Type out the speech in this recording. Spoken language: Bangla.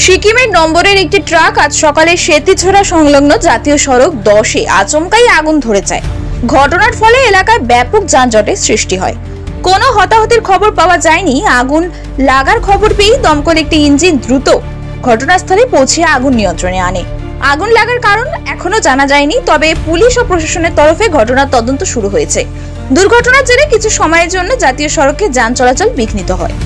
সিকিমের নম্বরের একটি ট্রাক আজ সকালে সেতিছড়া সংলগ্ন জাতীয় সড়ক 10-এ আচমকাই আগুন ধরে যায়। ঘটনার ফলে এলাকায় ব্যাপক যানজটের সৃষ্টি হয়। কোনো হতাহতের খবর পাওয়া যায়নি। আগুন লাগার খবর পেয়ে দমকল একটি ইঞ্জিন দ্রুত ঘটনাস্থলে পৌঁছে আগুন নিয়ন্ত্রণে আনে। আগুন লাগার কারণ এখনো জানা যায়নি, তবে পুলিশ ও প্রশাসনের তরফে ঘটনার তদন্ত শুরু হয়েছে। দুর্ঘটনার জেরে কিছু সময়ের জন্য জাতীয় সড়কে যান চলাচল বিঘ্নিত হয়।